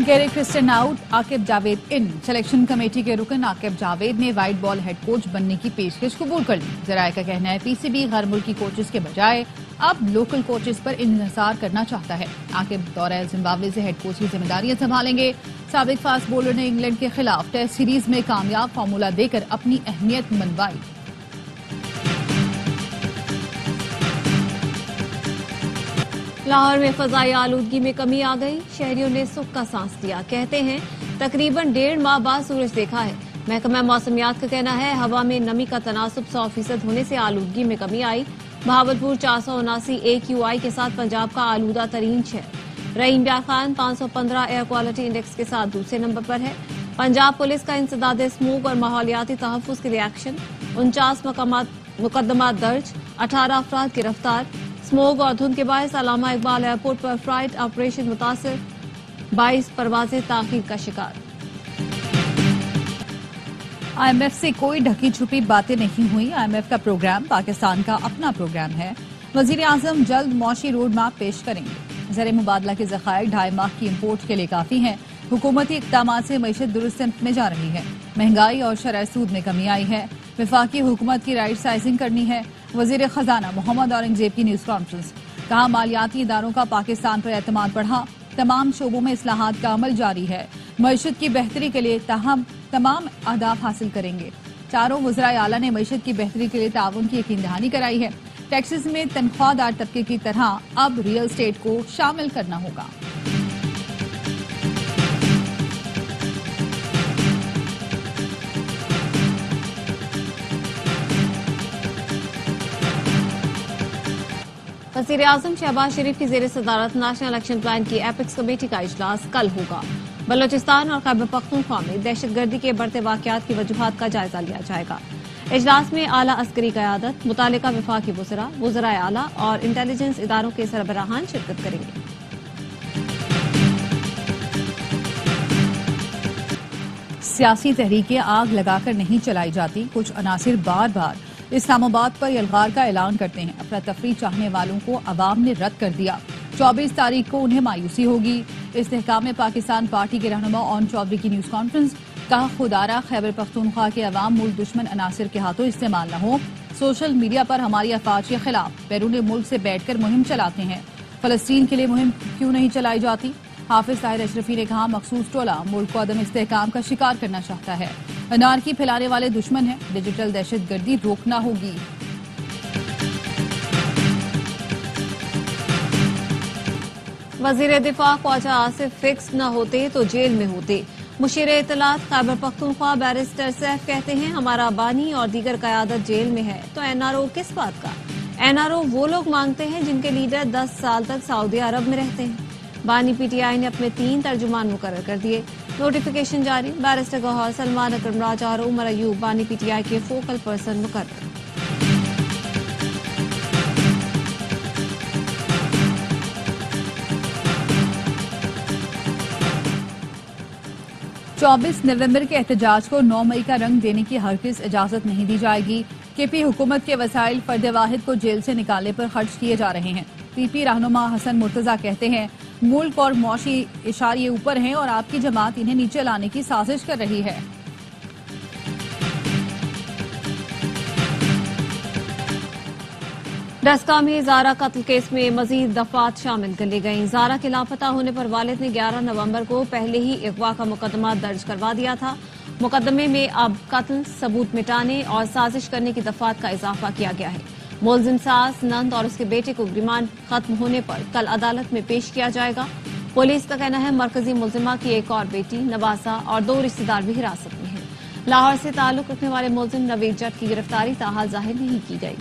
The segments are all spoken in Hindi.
Gary Kirsten out, Aqib Javed in. Selection committee के रुकन आकिब जावेद ने वाइट बॉल हेड कोच बनने की पेशकश कबूल कर ली। जराये का कहना है पीसीबी गैर मुल्की कोचेस के बजाय अब लोकल कोचेस पर इंहिसार करना चाहता है। आकिब दौरे जिम्बाब्वे से हेड कोच की जिम्मेदारियां संभालेंगे। साबिक फास्ट बॉलर ने इंग्लैंड के खिलाफ टेस्ट सीरीज में कामयाब फार्मूला देकर अपनी अहमियत मनवाई। लाहौर में फजाई आलूदगी में कमी आ गई। शहरियों ने सुख का सांस लिया। कहते हैं तकरीबन 1.5 माह बाद सूरज देखा है। महकमा मौसमियात का कहना है हवा में नमी का तनासुब 100% होने से आलूदगी में कमी आई। बहावलपुर 479 AQI के साथ पंजाब का आलूदा तरीन शहर। रहीम ब्यार खान 515 एयर क्वालिटी इंडेक्स के साथ दूसरे नंबर पर है। पंजाब पुलिस का इंसदाद स्मोक और माहौलियाती तहफ्फुज के लिए एक्शन। 49 मुकदमा दर्ज, 18 अफराद गिरफ्तार। स्मोक और धुंध के बायस अलामा इकबाल एयरपोर्ट पर फ्लाइट ऑपरेशन मुतासिर, 22 परवाजें ताखीर का शिकार। IMF से कोई ढकी छुपी बातें नहीं हुई। IMF का प्रोग्राम पाकिस्तान का अपना प्रोग्राम है। वजीर आजम जल्द मौशी रोड मैप पेश करेंगे। ज़र मुबादला के ज़खायर 2.5 माह की इम्पोर्ट के लिए काफी हैं। हुकूमती इक़दामात से मईशत दुरुस्त सिमत में जा रही है। महंगाई और शरह सूद में कमी आई है। वफाकी हुकूमत की राइट साइजिंग करनी है। वजीर खजाना मोहम्मद औरंगजेब की न्यूज कॉन्फ्रेंस। कहा मालियाती इदारों का पाकिस्तान पर एतमाद बढ़ा। तमाम शोबों में इस्लाहात का अमल जारी है। मईशत की बेहतरी के लिए तमाम अहदाफ हासिल करेंगे। चारों वज़राए आला ने मईशत की बेहतरी के लिए ताउन की यकीन दहानी कराई है। टैक्सेस में तनख्वाहदार तबके की तरह अब रियल एस्टेट को शामिल करना होगा। वज़ीर आज़म शहबाज शरीफ की ज़ेर सदारत नेशनल इलेक्शन प्लान की एपिक्स कमेटी का इजलास कल होगा। बलोचिस्तान और खैबर पख्तूनख्वा में दहशतगर्दी के बढ़ते वाकयात की वजूहात का जायजा लिया जाएगा। इजलास में आला अस्करी क़यादत, मुतालिका वफाकी वज़रा, वज़राए आला और इंटेलिजेंस इदारों के सरबराहान शिरकत करेंगे। सियासी तहरीकें आग लगाकर नहीं चलाई जाती। कुछ अनासिर बार बार इस्लामाबाद पर यलगार का ऐलान करते हैं। अफरा तफरी चाहने वालों को अवाम ने रद्द कर दिया। 24 तारीख को उन्हें मायूसी होगी। इस्तेहकाम पाकिस्तान पार्टी के रहनुमा ओन चौधरी की न्यूज कॉन्फ्रेंस। कहा खुदारा खैबर पख्तूनख्वा के अवाम मुल्क दुश्मन अनासिर के हाथों इस्तेमाल न हो। सोशल मीडिया पर हमारी अफवाज के खिलाफ बैरून मुल्क से बैठकर मुहिम चलाते हैं। फलस्तीन के लिए मुहिम क्यों नहीं चलाई जाती? हाफिज ताहिर अशरफी ने कहा मखसूस टोला मुल्क को अदम इस्तेहकाम का शिकार करना चाहता है। अनारकी फैलाने वाले दुश्मन है। डिजिटल दहशतगर्दी रोकना होगी। वजीर दिफा ख्वाजा आसिफ फिक्स न होते तो जेल में होते। मुशीर इत्तलात खैबर पख्तूनख्वा बैरिस्टर सैफ कहते हैं हमारा बानी और दीगर क़यादत जेल में है तो NRO किस बात का? NRO वो लोग मांगते हैं जिनके लीडर 10 साल तक सऊदी अरब में रहते हैं। बानी PTI ने अपने 3 तर्जुमान मुकर्रर कर दिए। नोटिफिकेशन जारी। बैरिस्टर गौहर, सलमान अकरम राजा और उमर अयूब बानी PTI के फोकल पर्सन मुकर्रर। चौबीस नवंबर के एहतजाज को 9 मई का रंग देने की हरगिज इजाजत नहीं दी जाएगी। KP हुकूमत के वसाइल फर्द वाहिद को जेल से निकालने पर खर्च किए जा रहे हैं। PP रहनुमा हसन मुर्तजा कहते हैं मुल्क और मौशी इशारे ऊपर हैं और आपकी जमात इन्हें नीचे लाने की साजिश कर रही है। डस्का में जारा कत्ल केस में मजीद दफात शामिल कर ली गई। जारा के लापता होने पर वालिद ने 11 नवंबर को पहले ही अगवा का मुकदमा दर्ज करवा दिया था। मुकदमे में अब कत्ल, सबूत मिटाने और साजिश करने की दफात का इजाफा किया गया है। मुलजिम सास, नंद और उसके बेटे को रिमांड खत्म होने पर कल अदालत में पेश किया जाएगा। पुलिस का कहना है मरकजी मुलजिमा की एक और बेटी नवासा और 2 रिश्तेदार भी हिरासत में हैं। लाहौर से ताल्लुक रखने वाले मुलजिम नवीद जट की गिरफ्तारी ताहाल जाहिर नहीं की गई।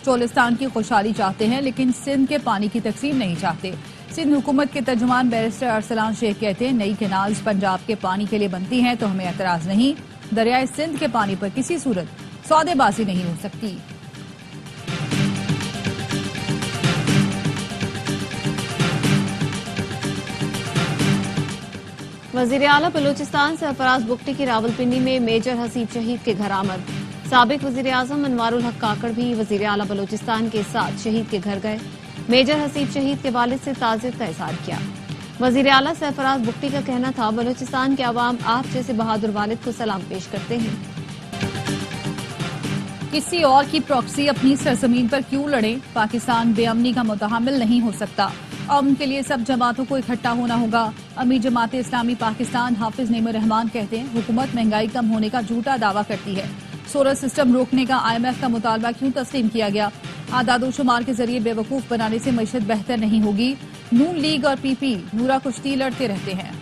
चोलिस्तान की खुशहाली चाहते हैं लेकिन सिंध के पानी की तकसीम नहीं चाहते। सिंध हुकूमत के तर्जुमान बैरिस्टर अरसलान शेख कहते हैं नई कैनाल्स पंजाब के पानी के लिए बनती हैं तो हमें एतराज नहीं। दरियाए सिंध के पानी पर किसी सूरत सौदेबाजी नहीं हो सकती। वजीर आला बलूचिस्तान सरफराज बुगटी की रावलपिंडी में मेजर हसीब शहीद के घर आमद। साबिक वजीर आजम अनवारुल हक काकड़ भी वजीर आला बलूचिस्तान के साथ शहीद के घर गए। मेजर हसीब शहीद के वालिद से ताज़ियत का इजहार किया। वजीर आला सरफराज बुख्ती का कहना था, बलूचिस्तान के अवाम आप जैसे बहादुर वालिद को सलाम पेश करते हैं। किसी और की प्रॉक्सी अपनी सरजमीन पर क्यों लड़े? पाकिस्तान बेअमनी का मुतहम्मिल नहीं हो सकता। अमन के लिए सब जमातों को इकट्ठा होना होगा। अमीर जमात इस्लामी पाकिस्तान हाफिज नेमुर रहमान कहते हैं, हुकूमत महंगाई कम होने का झूठा दावा करती है। सोलर सिस्टम रोकने का IMF का मुतालबा क्यों तस्लीम किया गया? आदादोशुमार के जरिए बेवकूफ बनाने से मईशत बेहतर नहीं होगी। नून लीग और PP नूरा कुश्ती लड़ते रहते हैं।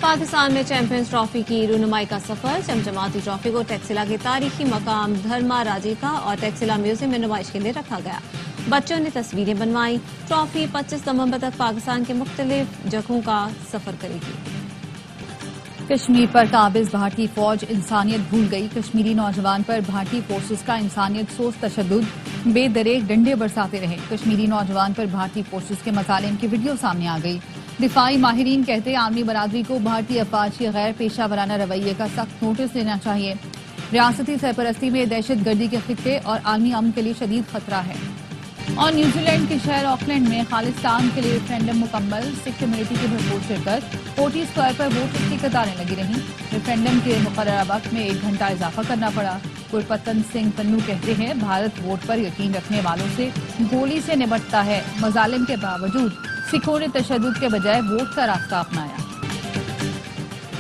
पाकिस्तान में चैंपियंस ट्रॉफी की रूनुमाई का सफर। चमचमाती ट्रॉफी को टेक्सिला के तारीखी मकाम धर्मा राजिका और टेक्सिला म्यूजियम में नुमाइश के लिए रखा गया। बच्चों ने तस्वीरें बनवाई। ट्रॉफी 25 नवंबर तक पाकिस्तान के मुख्तलिफ जगहों का सफर करेगी। कश्मीर पर काबिज भारतीय फौज इंसानियत भूल गई। कश्मीरी नौजवान पर भारतीय फोर्सेस का इंसानियत सोच तशद्दुद बेदरेक डंडे बरसाते रहे। कश्मीरी नौजवान पर भारतीय फोर्सेस के मसालिम की वीडियो सामने आ गई। दिफाई माहिरीन कहते आर्मी बरादरी को भारतीय अफवाज के गैर पेशा वराना रवैये का सख्त नोटिस लेना चाहिए। रियासती सरपरस्ती में दहशत गर्दी के खित्ते और आलमी अमन के लिए शदीद खतरा है। और न्यूजीलैंड के शहर ऑकलैंड में खालिस्तान के लिए रेफरेंडम मुकम्मल। सिख कम्युनिटी की भरपूर शिरकत। ओटी स्क्वायर पर वोटर्स की कतारें लगी रहीं। रेफरेंडम के मुकर्ररा वक्त में 1 घंटा इजाफा करना पड़ा। गुरपतन सिंह पन्नू कहते हैं, भारत वोट पर यकीन रखने वालों से गोली से निपटता है। मजालिम के बावजूद सिखों ने तशद्दुद के बजाय वोट का रास्ता अपनाया।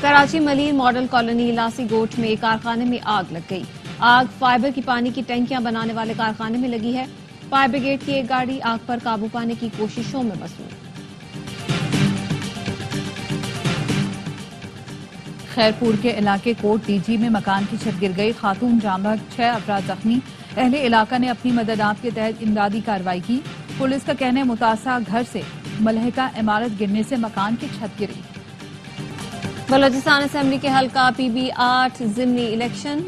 कराची मलिर मॉडल कॉलोनी लासी गोट में एक कारखाने में आग लग गई। आग फाइबर की पानी की टंकियां बनाने वाले कारखाने में लगी है। फायर ब्रिगेड की एक गाड़ी आग पर काबू पाने की कोशिशों में मसरूफ। खैरपुर के इलाके कोट डीजी में मकान की छत गिर गई। खातून जाम बहक, 6 अफराद जख्मी। अहले इलाका ने अपनी मदद आप के तहत इमदादी कार्रवाई की। पुलिस का कहना है, मुतासा घर से मलहका इमारत गिरने से मकान की छत गिरी। बलोचिस्तान असेंबली के हल्का PB8 जिमनी इलेक्शन।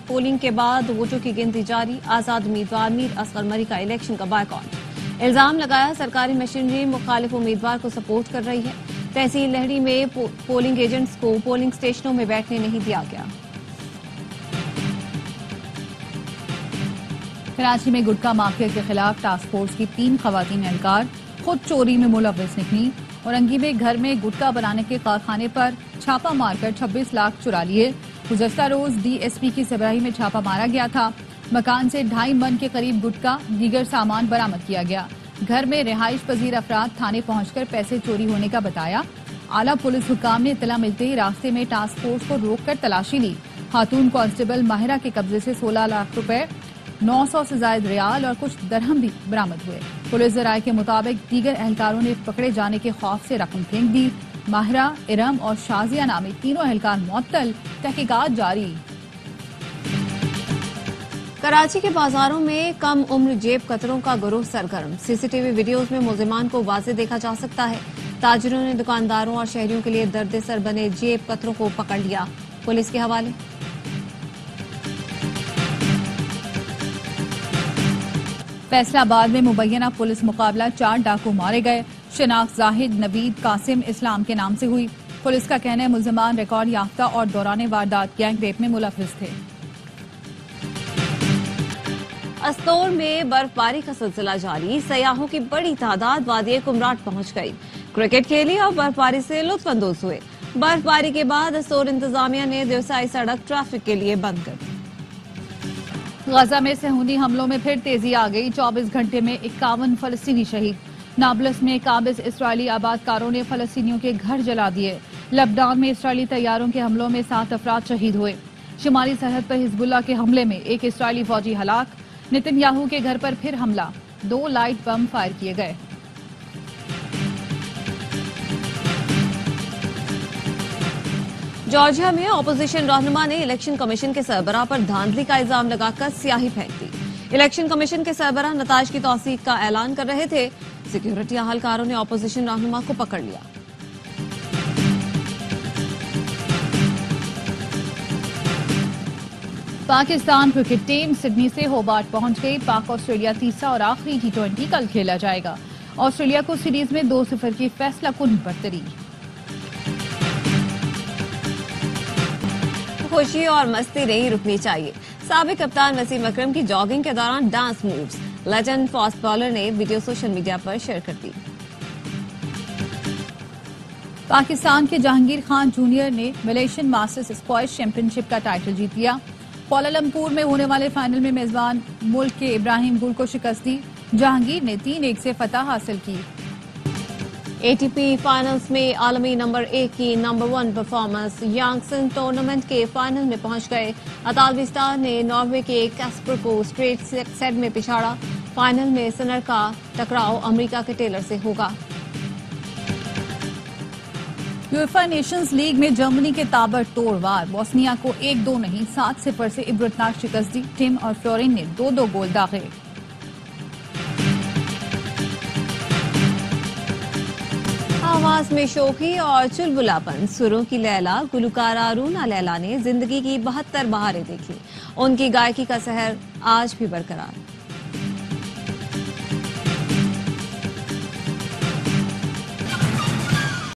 पोलिंग के बाद वोटों की गिनती जारी। आजाद उम्मीदवार मीर असगर मरी का इलेक्शन का बायकॉट। इल्जाम लगाया, सरकारी मशीनरी मुखालिफ उम्मीदवार को सपोर्ट कर रही है। तहसील लहड़ी में पोलिंग एजेंट्स को पोलिंग स्टेशनों में बैठने नहीं दिया गया। कराची में गुटखा माफिया के खिलाफ टास्क फोर्स की 3 खवातीन एहलकार खुद चोरी में मुलव्वस निकली। औरंगी में घर में गुटखा बनाने के कारखाने पर छापा मारकर 26 लाख चुरा लिए। गुज़श्ता रोज DSP की सरबराही में छापा मारा गया था। मकान से 2.5 मन के करीब गुटखा दीगर सामान बरामद किया गया। घर में रिहाइश पजीर अफराद थाने पहुंचकर पैसे चोरी होने का बताया। आला पुलिस हुकाम ने इत्तला मिलते ही रास्ते में टास्क फोर्स को रोककर तलाशी ली। खातून कांस्टेबल माहिरा के कब्जे से 16 लाख रुपए, 900 से ज्यादा रियाल और कुछ दरहम भी बरामद हुए। पुलिस जराये के मुताबिक दीगर एहलकारों ने पकड़े जाने के खौफ से रकम फेंक दी। माहिरा, इरम और शाजिया नामी तीनों एहलकार मुअत्तल। तहकीकात जारी। कराची के बाजारों में कम उम्र जेब कतरों का गिरोह सरगर्म। CCTV वीडियोज में मुलजिमान को वाज़े देखा जा सकता है। ताजिरों ने दुकानदारों और शहरियों के लिए दर्द सर बने जेब कतरों को पकड़ लिया। पुलिस के हवाले। फैसलाबाद में मुबैना पुलिस मुकाबला, 4 डाकू मारे गए। शनाख्त जाहिद, नवीद, कासिम इस्लाम के नाम से हुई। पुलिस का कहना है, मुलजिमान रिकॉर्ड याफ्ता और दौरान वारदात गैंग रेप में मुलव्वस थे। अस्तौर में बर्फबारी का सिलसिला जारी। सयाहों की बड़ी तादाद वादी कुमराट पहुंच गई। क्रिकेट खेली और बर्फबारी से लुत्फानंदोज हुए। बर्फबारी के बाद अस्तौर इंतजामिया ने दिवसाई सड़क ट्रैफिक के लिए बंद कर दी। गजा में सहूनी हमलों में फिर तेजी आ गई। 24 घंटे में 51 फलस्तीनी शहीद। नाबलस में काबिज इसराइली आबादकारों ने फलस्तीनियों के घर जला दिए। लबनान में इसराइली तैयारों के हमलों में 7 अफराद शहीद हुए। शुमाली सरहद पर हिजबुल्लाह के हमले में एक इसराइली फौजी हलाक। नेतन्याहू के घर पर फिर हमला, 2 लाइट बम फायर किए गए। जॉर्जिया में ऑपोजिशन रहनुमा ने इलेक्शन कमीशन के सरबराह पर धांधली का इल्जाम लगाकर स्याही फेंक दी। इलेक्शन कमीशन के सरबराह नताज की तौसीक का ऐलान कर रहे थे। सिक्योरिटी अहलकारों ने ऑपोजिशन रहनुमा को पकड़ लिया। पाकिस्तान क्रिकेट टीम सिडनी से होबार्ट पहुंच गई। पाक ऑस्ट्रेलिया तीसरा और आखिरी T20 कल खेला जाएगा। ऑस्ट्रेलिया को सीरीज में 2-0 की फैसलाकुन बरतरी। खुशी और मस्ती नहीं रुकनी चाहिए। साबिक कप्तान वसीम अकरम की जॉगिंग के दौरान dance moves legend fast bowler ने वीडियो सोशल मीडिया पर शेयर कर दी। पाकिस्तान के जहांगीर खान जूनियर ने मलेशियन मास्टर्स स्क्वैश चैंपियनशिप का टाइटल जीत लिया। कोलालमपुर में होने वाले फाइनल में मेजबान मुल्क के इब्राहिम गुल को शिकस्त दी। जहांगीर ने 3-1 से फतह हासिल की। एटीपी फाइनल्स में आलमी नंबर 1 की नंबर 1 परफॉर्मेंस यांगसन टूर्नामेंट के फाइनल में पहुंच गए। अतालविस्तान ने नॉर्वे के कैस्पर को स्ट्रेट सेट में पिछाड़ा। फाइनल में सिनर का टकराव अमेरिका के टेलर से होगा। यूएफए नेशंस लीग में जर्मनी के ताबड़तोड़ वार बोस्निया को 1-2 नहीं 7-0 से इबरतनाक शिकस्त दी। टिम और फ्लोरिन ने 2-2 गोल दागे। आवाज में शोखी और चुलबुलापन, सुरों की लैला गुलकारा रूना लैला ने जिंदगी की 72 बहारें देखी। उनकी गायकी का सहर आज भी बरकरार।